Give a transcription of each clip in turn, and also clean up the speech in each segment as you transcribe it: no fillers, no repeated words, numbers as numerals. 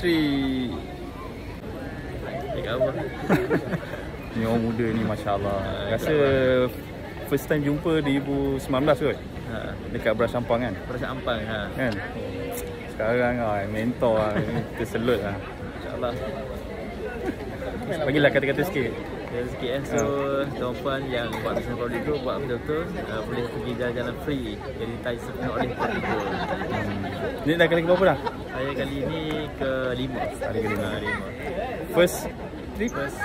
Tri. Dekat apa? Ni orang muda ni, Masya Allah. Rasa first time jumpa 2019 kot. Dekat Beras Ampang kan? Beras Ampang Kan? Sekarang mentor kita selut lah. InsyaAllah. Bagilah kata-kata sikit. So tuan-puan yang buat bisnes Property Gold, buat betul-betul boleh pergi jalan-jalan free. Jadi tak disebut oleh Property Gold. Ni dah kali ke berapa dah? Saya kali ni ke-5. Kali ke-5. First trip? First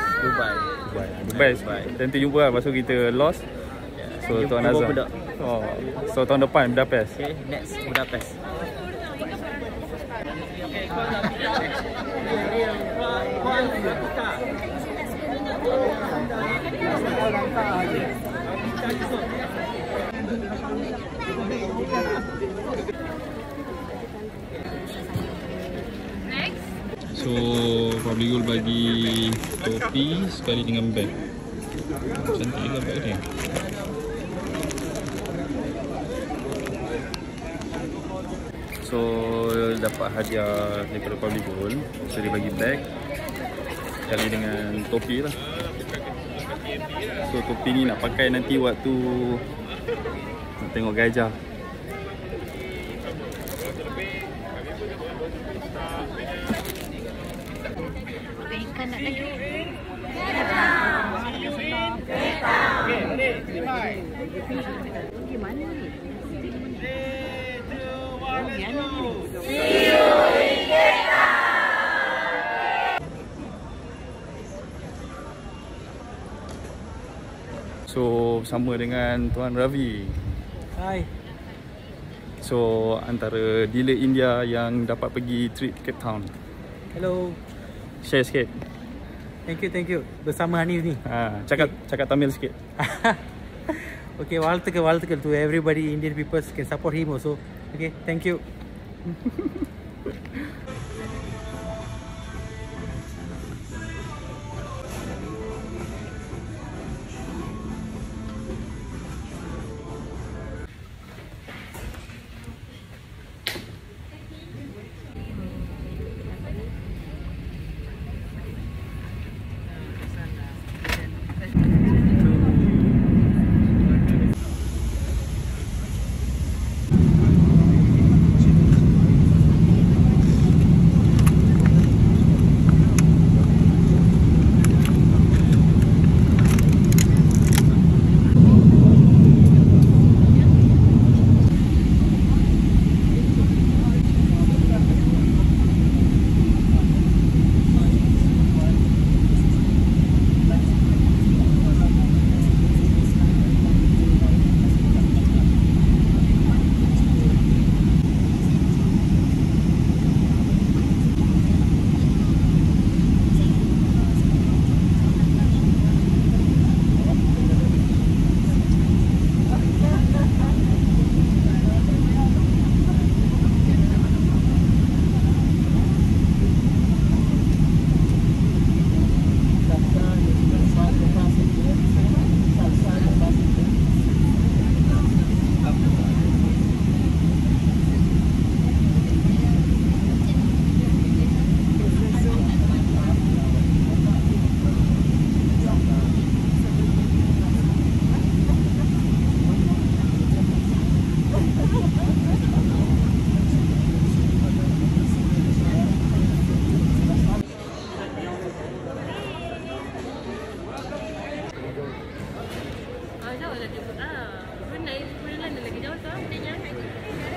Dubai. Tentu jumpa lah. Lepas tu kita lost. So Tuan Azam. So tahun depan Budapest. Okay, next Budapest. So Property Gold bagi topi sekali dengan bag. Cantik juga bag ni. So dapat hadiah daripada Property Gold. So dia bagi bag sekali dengan topi lah. So topi ni nak pakai nanti waktu nak tengok gajah. Ikan nak lagi. Gimana ni? So sama dengan Tuan Ravi. Hai. So antara dealer India yang dapat pergi trip Cape Town. Hello. Share sikit. Thank you. Bersama Hanif ni. Cakap Tamil sikit. Okay, வாழ்த்துக்கள் to everybody, Indian people can support him also. Okay, thank you.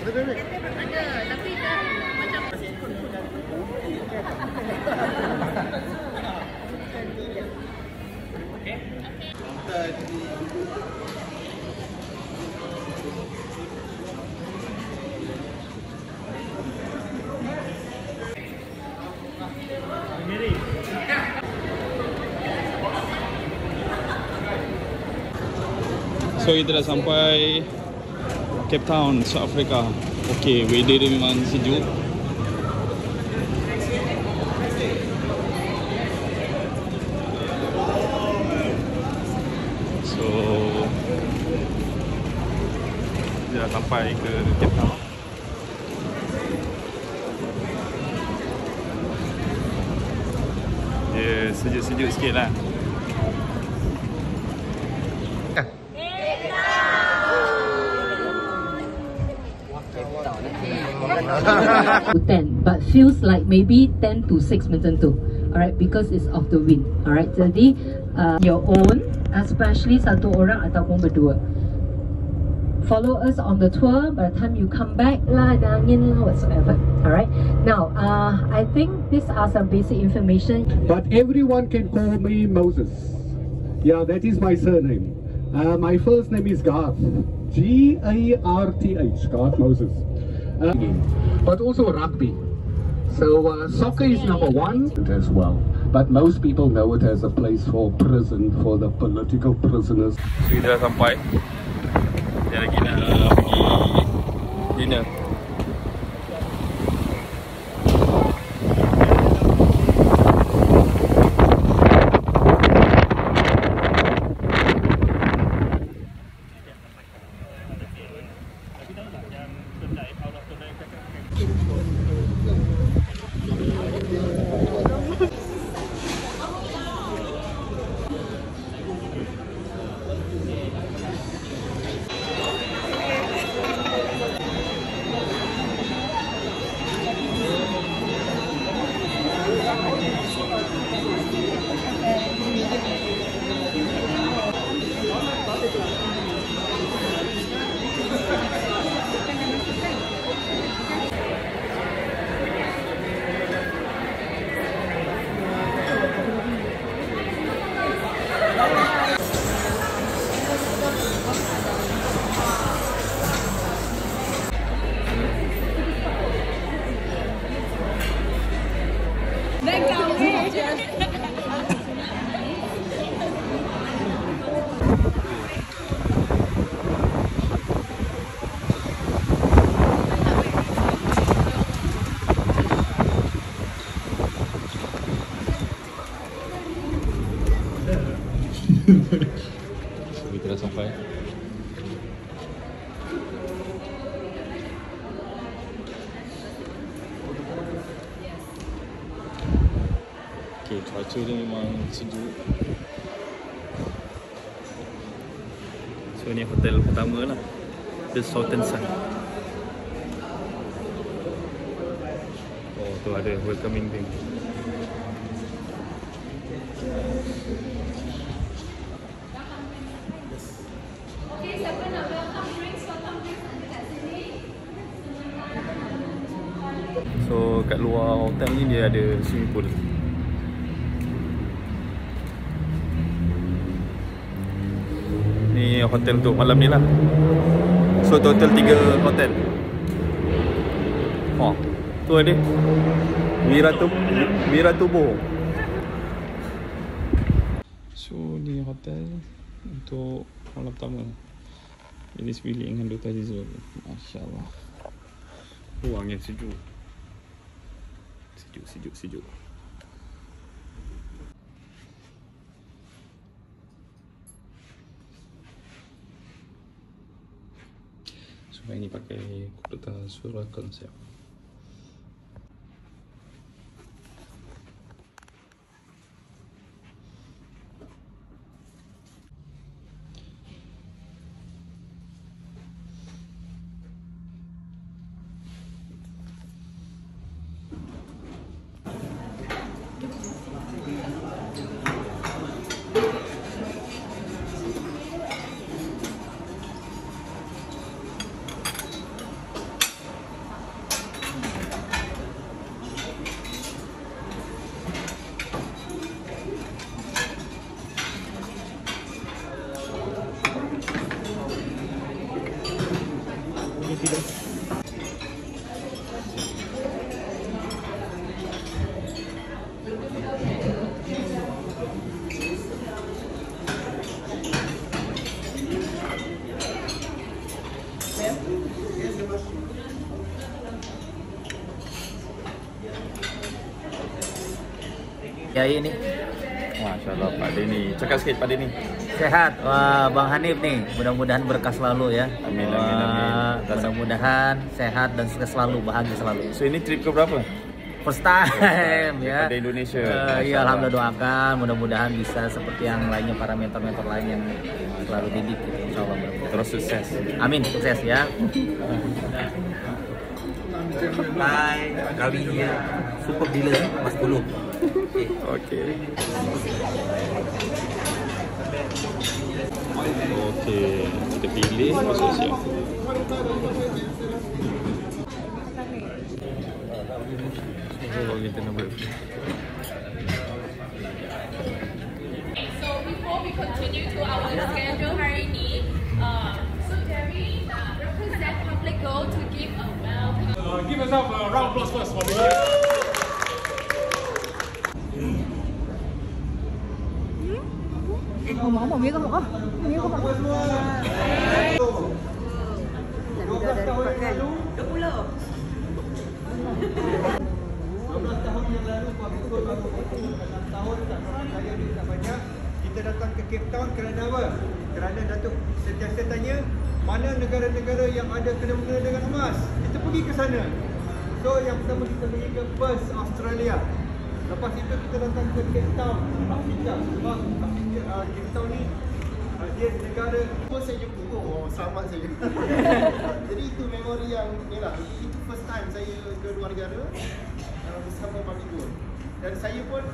Ada, tapi dah macam So kita dah sampai Cape Town, South Africa. Okay, weather dia memang sejuk. So kita dah sampai ke Cape Town. Dia sejuk-sejuk sikit lah. But feels like maybe 10 to 6 macam tu. Alright, because it's of the wind. Alright, jadi your own, especially satu orang ataupun berdua. Follow us on the tour. By the time you come back lah, ada angin lah, whatsoever. Alright. Now, I think these are some basic information. But everyone can call me Moses. Yeah, that is my surname. My first name is Garth. Garth. Garth Moses. But also rugby. So soccer is number one as well. But most people know it as a place for prison, for the political prisoners. So kita dah sampai. Dia lagi nak pergi dinner. Kita dah sampai. Okay, cuaca dia memang sejuk. So ni hotel pertama lah, The Southern Sun. Oh, tu ada welcoming drink. So kat luar hotel ni dia ada swimming pool. Ni hotel untuk malam ni lah. So total 3 hotel. Oh, tu ada Wiratubo. So ni hotel untuk malam pertama. Ini bilik dengan Dr. Azizul. Masya-Allah. Oh, angin sejuk. Sejuk. Supaya ini pakai kota surah konsep. Ya ini. Masya-Allah Pak Denny. Cakap sikit Pak Denny. Sehat. Wah, Bang Hanif nih. Mudah-mudahan berkah selalu ya. Amin. Mudah-mudahan sehat dan sukses selalu, bahagia selalu. So ini trip ke berapa? first time ya. Daripada Indonesia. Ya, alhamdulillah, doakan mudah-mudahan bisa seperti yang lainnya, para mentor-mentor lain yang selalu didik gitu, insyaallah. Terus sukses. Amin, sukses ya. Bye. Kalinya super dealer Mas 10. Okey. Okey, kita pilih masuk siap. So kita nak buat. So before we continue to our schedule hari ini, so Jerry represent Public Go to give a welcome. Give yourself a round of applause first for me. Kita datang ke Cape Town kerana apa? Kerana Datuk sentiasa tanya mana negara-negara yang ada kena-mengena dengan emas. Kita pergi ke sana. So yang pertama kita pergi ke Perth, Australia. Lepas itu kita datang ke Cape Town, Afrika. Sebab Cape Town ni dia negara saya jumpa. Oh, selamat saya. Jadi itu memori yang ni lah. Itu first time saya ke luar negara bersama Public Go. Dan saya pun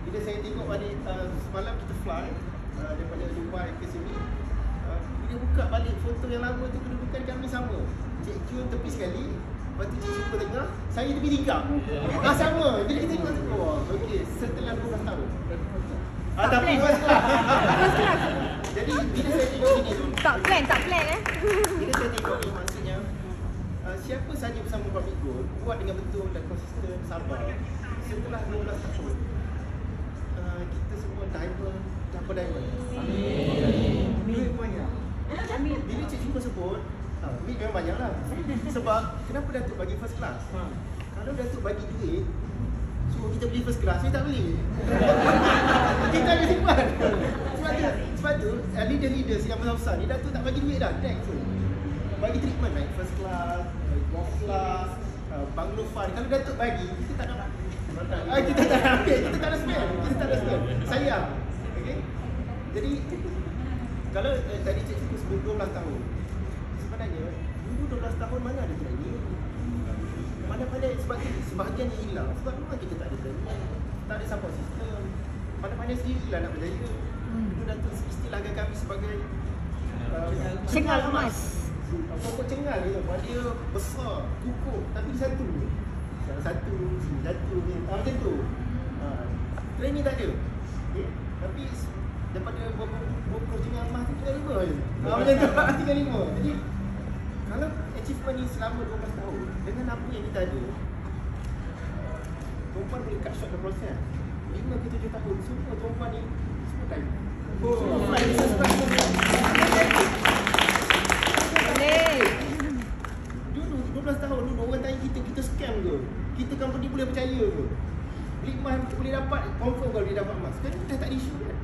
bila saya tengok pada semalam kita fly daripada Dubai ke sini, bila buka balik foto yang lama tu, kedudukan kami sama. Cik Jun tepi sekali, lepas tu Cik Super tengah, saya tepi tingkap. Sama. Jadi kita tengok tu, okey, setelah 12 tahun. Tapi first class. Jadi bila saya tengok ini tu, Tak plan bila saya tengok ni, maksudnya siapa saja bersama Public Go buat dengan betul dan konsisten, sabar. Setelah 12 tahun, kita semua diamond, dapat diamond. Amin. Duit banyak. Amin. Bila Cik Jumpa sebut, duit memang banyak lah. Sebab kenapa Datuk bagi first class? Kalau Datuk bagi duit, suruh kita beli first class, saya tak beli. Kita akan simpan. Sebab tu leader-leader yang besar-besar ni, Datuk tak bagi duit dah, tax tu. Bagi treatment naik first class, golf class, banglo fund. Kalau Datuk bagi, kita tak nak. Kita tak nak ambil, kita tak nak spend. Sayang. Okay? Jadi kalau tadi Cik Suku sebut 12 tahun, sebenarnya dulu 12 tahun mana ada training? Mana-mana sebab sebahagian yang hilang. Sebab memang kita tak ada training, tak ada support system. Mana-mana sendirilah nak berjaya. Itu Datuk istilahkan kami sebagai cengal emas. Pokok cengal dia, dia besar, kukuh, tapi satu. Salah satu, macam tu. Training tak ada. Okay? Tapi daripada bokor cengal emas tu 35 je. Macam tu, 35. Jadi kalau achievement ni selama 12 tahun, dengan apa yang kita ada, perempuan boleh cut short the process. 5 ke 7 tahun, semua perempuan ni semua time. Semua fly, dulu 12 tahun dulu orang tanya kita scam ke? Kita company boleh percaya ke? Beli emas boleh dapat, confirm kalau dia dapat emas. Kan dah tak ada isu kan?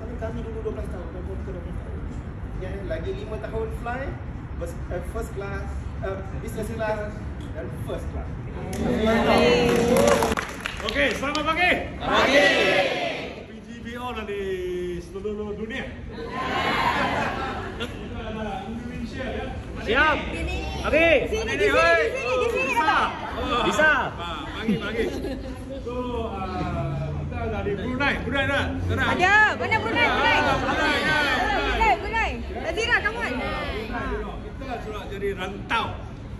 Kalau kami dulu 12 tahun, kami pun 12 tahun. Ya, lagi 5 tahun fly, first class, business class dan first class. Okey, selamat pagi. Pagi. PGBO lah di seluruh dunia. Indonesia ya. Siap. Okey. Di sini dapat. Bisa. Pagi. So, kita dari Brunei tak? Ada. Mana Brunei? Brunei. Nazira, come on. Kita sudah jadi rantau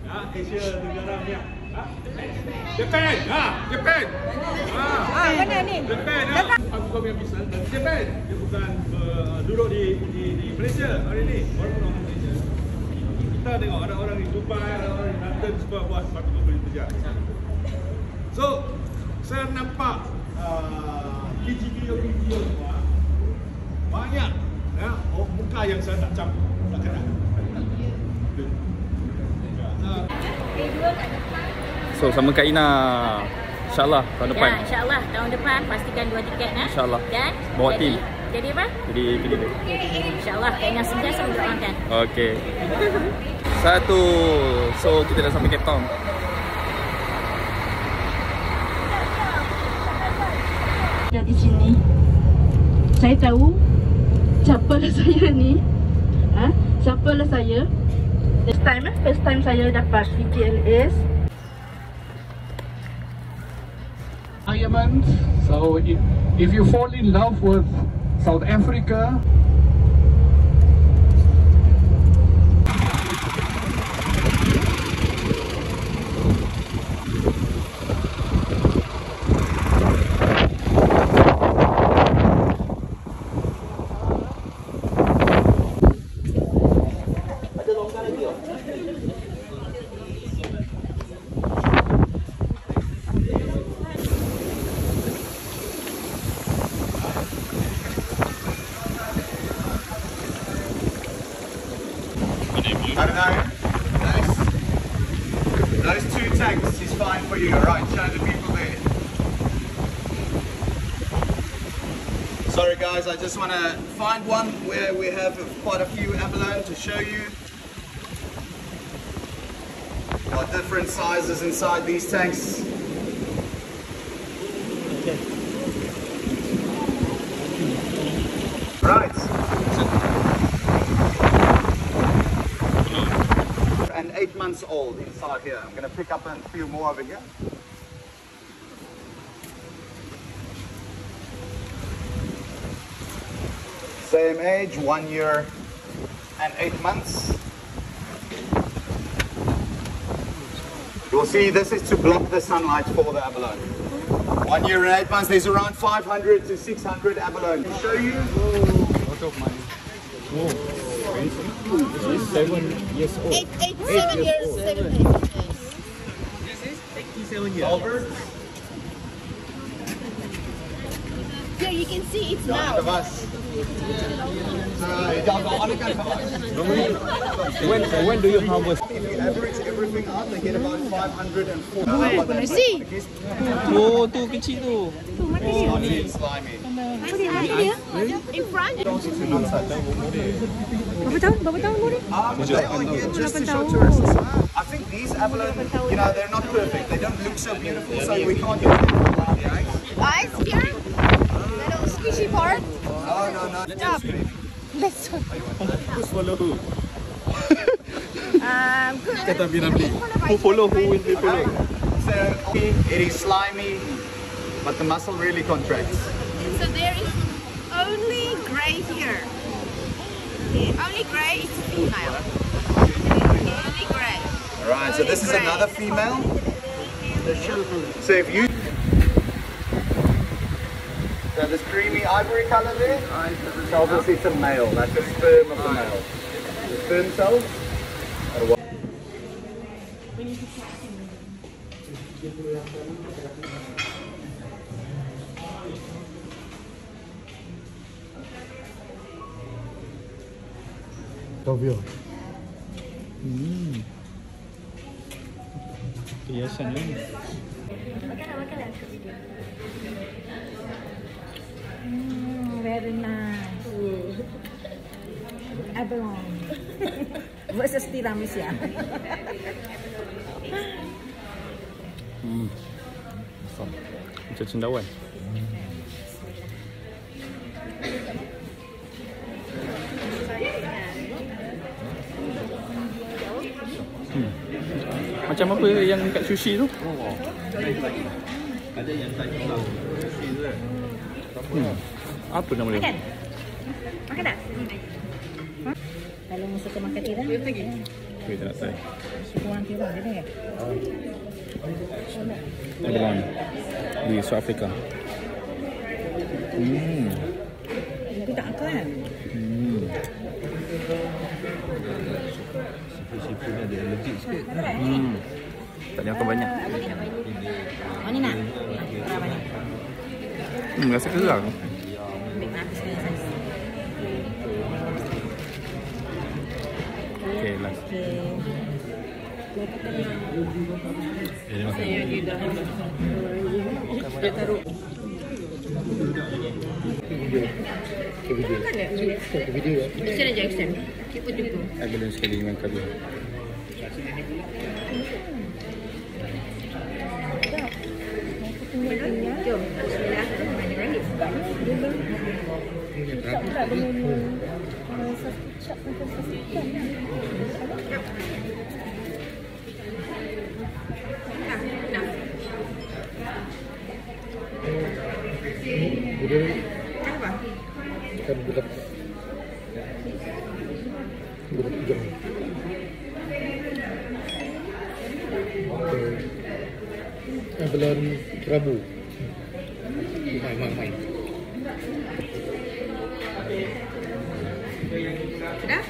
Asia negara ni. Japan. Mana ni? Japan. Aku kau yang bisa dari Japan. Dia bukan duduk di Malaysia hari ni. Orang Malaysia. Kita tengok ada orang di Dubai, ada orang di London semua buat sepatu beli kerja. So, saya nampak video semua banyak muka yang saya tak campur, tak kenal. So sama Kak Ina, InsyaAllah tahun depan. Ya, InsyaAllah tahun depan pastikan 2 tiket InsyaAllah. Dan bawa tim. Jadi apa? Jadi pilih dia. InsyaAllah Kak Ina sentiasa mendoakan. Okey. 1. So kita dah sampai Cape Town. Di sini saya tahu siapalah saya ni. Siapalah saya. First time saya dapat VTLS. Diamond. So if you fall in love with South Africa, I don't know. Those two tanks is fine for you, alright? Show the people there. Sorry guys, I just want to find one where we have quite a few abalone to show you. Got different sizes inside these tanks. Right. And 8 months old inside here. I'm going to pick up a few more over here. Same age, 1 year and 8 months. You'll see this is to block the sunlight for the abalone. 1 year and 8 months, there's around 500 to 600 abalone. I'll show you. Lot of money. This is 7 years old. 7 years, 7 years. This is 87 years. Over. Here you can see it's now. When do you harvest? If you average everything out, they get about 540. See? Oh, tu kecil tu. Oh, ni slimy. In front? Berapa tahun umur dia? They are here just to show tourists. I think these abalone, you know, they're not perfect. They don't look so beautiful, so we can't do it. Guys, here? Little squishy part? No. Stop. Let's go. Who's follow who? Kata Who follow? Who will be follow? So it is slimy, but the muscle really contracts. So there is only grey here. Only grey is female. Only grey. Alright, so this is another female. So if you... So this creamy ivory color there tells us it's a male. That's the sperm of the male. The sperm cells are what? Hiasan ni. Very nice. Abalone versus tiramisu. Macam cendawan. Macam apa yang kat sushi tu? Ada yang tak tahu. Apa nama dia? Makan? Makan tak? Kalau suka makan tiram, Okay, tak nak try. kurang tiram dia kan? Abalone di South Africa. Itu tak kan? Siput ni ada allergic sikit. Tak ada makan banyak. Oh ni nak? Berapa ni? Rasa kerang. Ambil habis kena saiz. Okay, last. Dia taruh. Extend aja, extend. Kita juga. Abalone sekali dengan kari. Jom. Bismillah. Tak dengan satu cap macam satu ikan. Kan budak hijau. Abalone kerabu. Main. Sudah?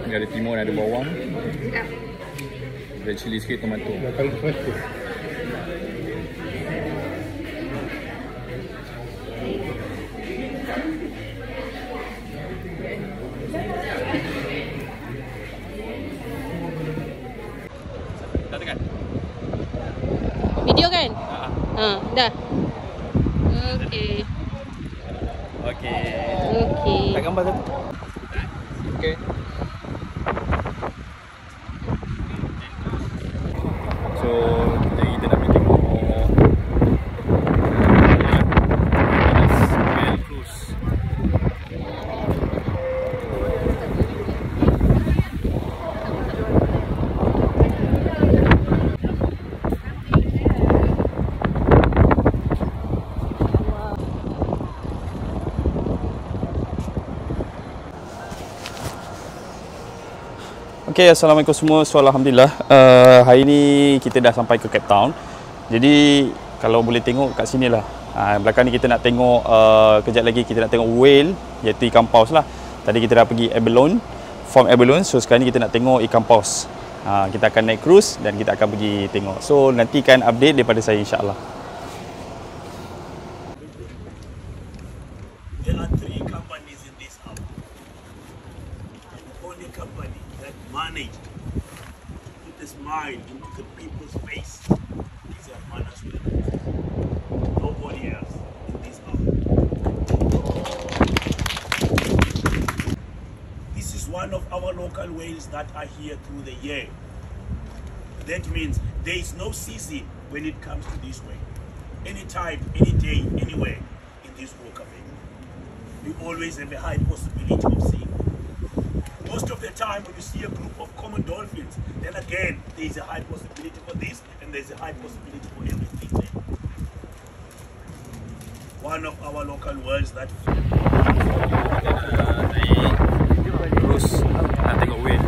Ni ada timun, ada bawang. Sedap. Ada cili sikit, tomato. Bakal fresh tu. Dah tekan? Video kan? Dah. Okey. Okey. Tak gambar satu. Okey. So, kita nak pergi tengok Whale Cruise. Okay, Assalamualaikum semua. So, Alhamdulillah hari ni kita dah sampai ke Cape Town. Jadi kalau boleh tengok kat sini lah, belakang ni kita nak tengok kejap lagi kita nak tengok whale, iaitu ikan paus lah. Tadi kita dah pergi abalone, farm abalone. So sekarang ni kita nak tengok ikan paus. Kita akan naik cruise dan kita akan pergi tengok. So nantikan update daripada saya, insyaAllah. There are 3 companies in this hub. The only company that managed to put a smile into the people's face is Hermanas Whale. Nobody else in this hub. This is one of our local whales that are here through the year. That means there is no season when it comes to this whale. Anytime, any day, anywhere in this walk of it. We always have a high possibility of seeing them. Most of the time when you see a group of common dolphins, then again there is a high possibility for this and there is a high possibility for everything there. One of our local words that Terus nak tengok whale.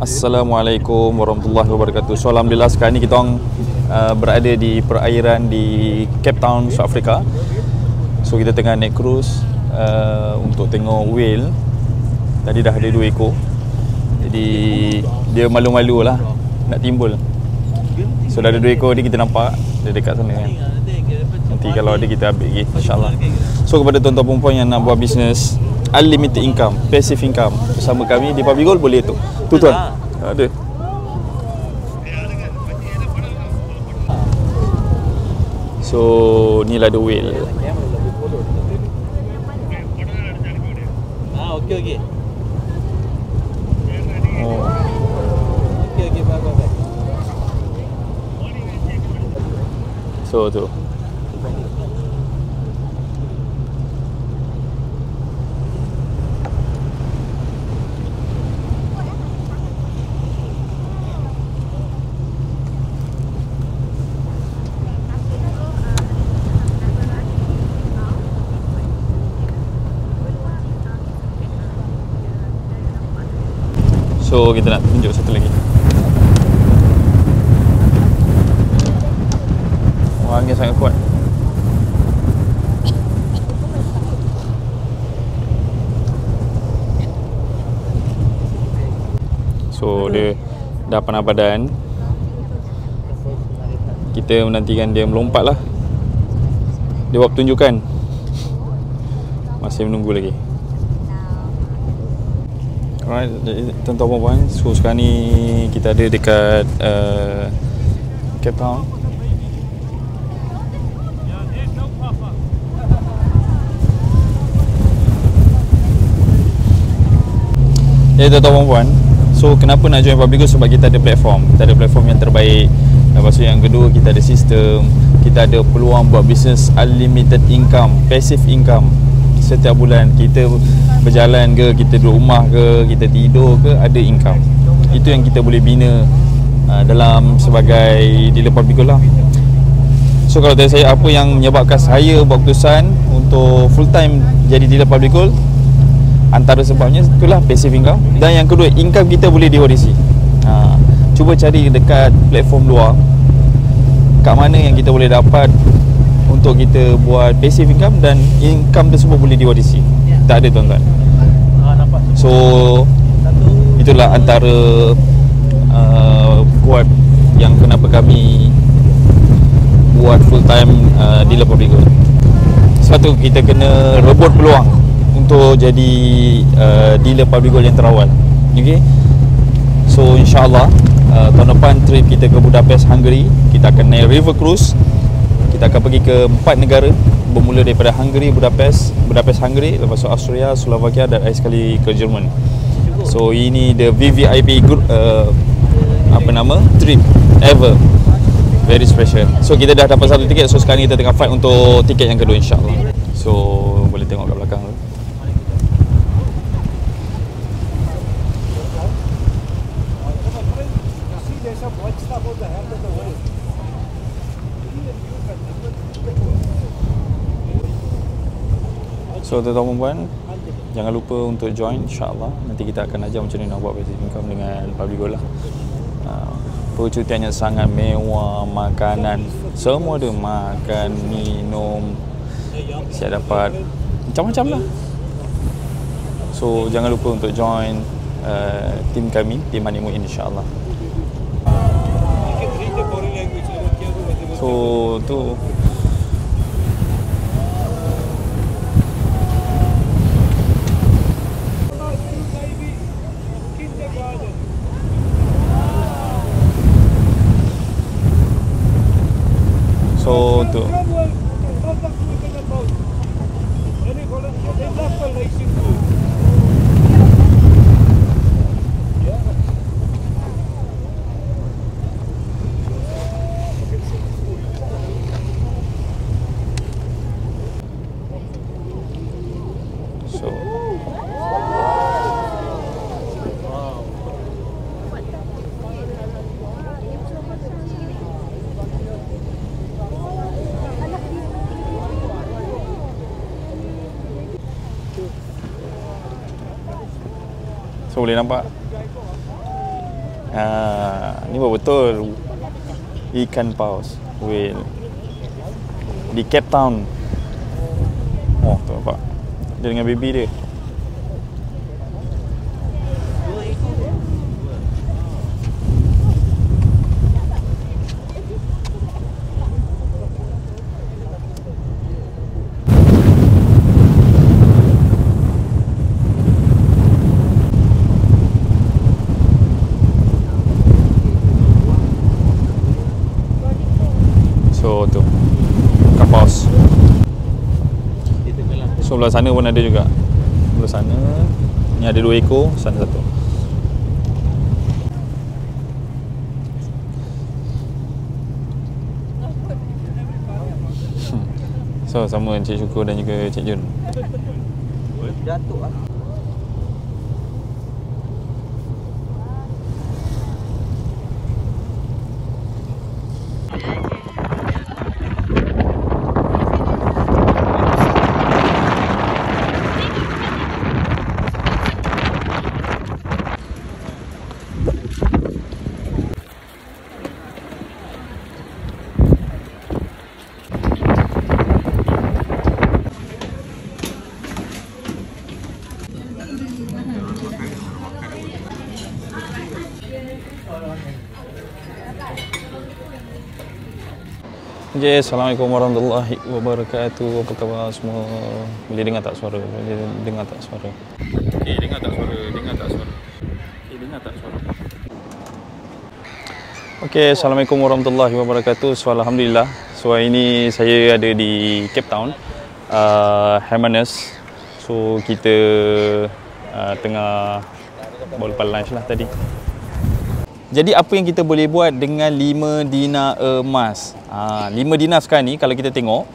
Assalamualaikum warahmatullahi wabarakatuh. So alhamdulillah sekarang ni kita orang berada di perairan di Cape Town, South Africa. So kita tengah naik cruise untuk tengok whale. Tadi dah ada 2 ekor. Jadi dia malu-malu lah nak timbul. So dah ada 2 ekor ni, kita nampak dia dekat sana kan. Nanti kalau ada kita ambil lagi, insyaAllah. So kepada tuan-tuan perempuan yang nak buat bisnes unlimited income, passive income bersama kami di Public Gold, boleh tu. Tu tuan. Ada. So ni lah the whale. Okay. Oh. Okay, bye. So tu. So kita nak tunjuk satu lagi. Wah, angin sangat kuat. So dia dah panah badan. Kita menantikan dia melompat lah. Dia buat pertunjukan. Masih menunggu lagi. Alright, tuan-tuan dan puan, so sekarang ni kita ada dekat Cape Town. Tuan-tuan dan puan, so kenapa nak join Public Go? Sebab kita ada platform. Kita ada platform yang terbaik. Lepas tu yang kedua, kita ada sistem. Kita ada peluang buat bisnes unlimited income, passive income. Setiap bulan kita berjalan ke, kita duduk rumah ke, kita tidur ke, ada income. Itu yang kita boleh bina dalam sebagai dealer Public Go lah. So kalau tanya saya apa yang menyebabkan saya buat keputusan untuk full time jadi dealer Public Go, antara sebabnya itulah passive income. Dan yang kedua, income kita boleh diwarisi. Cuba cari dekat platform luar kat mana yang kita boleh dapat untuk kita buat passive income dan income tersebut boleh diwarisi. Tak ada, tuan-tuan. So itulah antara kuat yang kenapa kami buat full time dealer Public Go. Sebab tu kita kena rebut peluang untuk jadi dealer Public Go yang terawal. Okay. So insyaAllah tahun depan trip kita ke Budapest, Hungary. Kita akan naik river cruise. Kita akan pergi ke 4 negara, bermula daripada Hungary, Budapest, Hungary, lepas tu Austria, Slovakia dan akhir sekali ke Jerman. So ini the VVIP group trip ever. Very special. So kita dah dapat satu tiket. So sekarang kita tengah fight untuk tiket yang kedua, insyaAllah. So boleh tengok kat belakang tu. So tuan-tuan dan puan, jangan lupa untuk join, insyaAllah. Nanti kita akan ajar macam mana nak buat passive income dengan Public Go lah. Percutiannya sangat mewah, makanan semua ada, makan, minum, siap dapat macam-macam lah. So jangan lupa untuk join tim kami, tim Manik Muin, insyaAllah. So tu tu. So boleh nampak ni betul ikan paus whale di Cape Town. Oh tu nampak dia dengan baby dia. So tu Sebelah sana pun ada juga. Sebelah sana ni ada 2 ekor, sana 1. So sama Encik Syukur dan juga Cik Jun. Jatuh lah. Okay, Assalamualaikum warahmatullahi wabarakatuh. Apa khabar semua? Boleh dengar tak suara? Boleh dengar tak suara? Okay, dengar tak suara? Dengar tak suara? Okay, dengar tak suara? Okay, Assalamualaikum warahmatullahi wabarakatuh. So, Alhamdulillah. So, hari ini saya ada di Cape Town, Hermanus. So, kita tengah bawa lepas lunch lah tadi. Jadi apa yang kita boleh buat dengan 5 dinar emas? 5 dinar sekarang ni kalau kita tengok,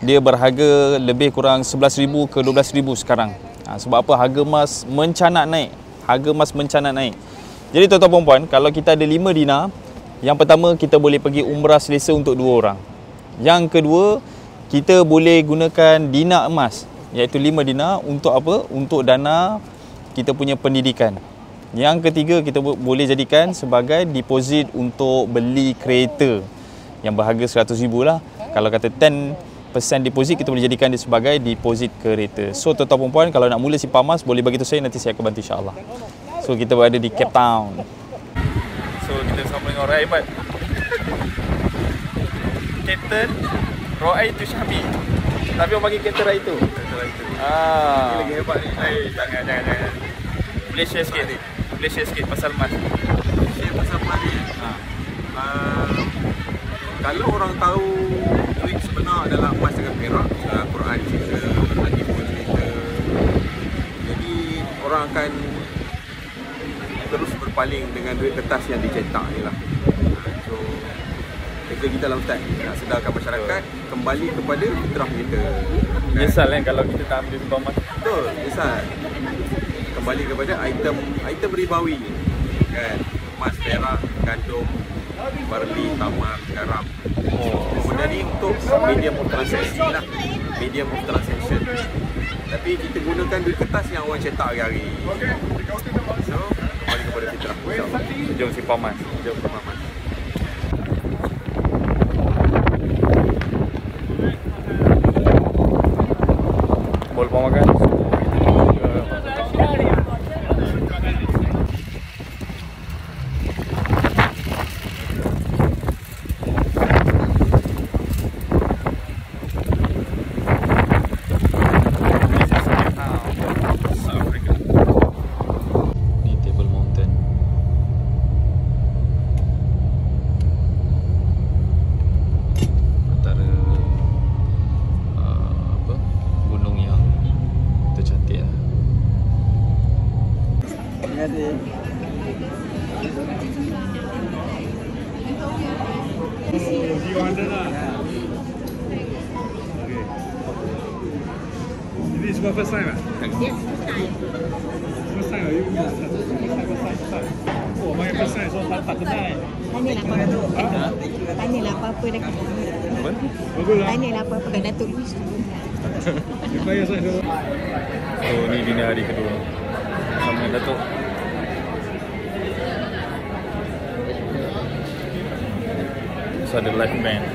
dia berharga lebih kurang 11,000 ke 12,000 sekarang. Sebab apa? Harga emas mencanak naik. Harga emas mencanak naik. Jadi tuan-tuan dan puan, kalau kita ada 5 dinar, yang pertama kita boleh pergi umrah selesa untuk 2 orang. Yang kedua, kita boleh gunakan dinar emas, iaitu 5 dinar untuk apa? Untuk dana kita punya pendidikan. Yang ketiga, kita boleh jadikan sebagai deposit untuk beli kereta yang berharga 100,000 lah. Kalau kata 10% deposit, kita boleh jadikan dia sebagai deposit kereta. So tuan-tuan dan puan, kalau nak mula simpan emas, boleh bagi tahu saya, nanti saya akan bantu insya-Allah. So kita berada di Cape Town. So kita bersama dengan orang hebat, Captain Roai tu Syahmi. Tapi orang panggil Captain Rai tu. Dia lagi hebat ni. Jangan. Boleh share sikit ni. Boleh share sikit pasal emas. Share pasal emas ni. Kalau orang tahu duit sebenar adalah emas dengan perak, Quran cerita, hadis pun cerita. Jadi orang akan terus berpaling dengan duit kertas yang dicetak ni lah. So kerja kita lah Ustaz, nak sedarkan masyarakat kembali kepada fitrah kita. Menyesal kan kalau kita tak ambil simpan emas. Betul, menyesal. Kembali kepada item ribawi kan, emas, perak, gandum, barley, tamar, garam. Benda ni untuk medium of transaksi lah, medium of transaction. Tapi kita gunakan duit kertas yang orang cetak hari-hari. So kembali kepada fitrah. Jom simpan emas. Jom simpan emas. Boleh lupa makan. This is your first time, right? Yes, first time. First time, you first time. Oh, my first time, so tak kenal. Tanyalah apa-apa dekat Apa? Bagus lah. Tanyalah apa-apa kat Datuk Luis. So ni dini hari kedua sama dengan Datuk. So ada live band.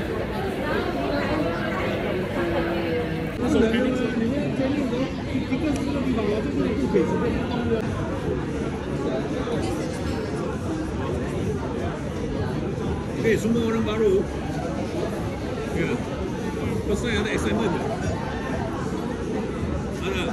Okay, semua orang baru. Ya. Pasal ada assignment. Ada.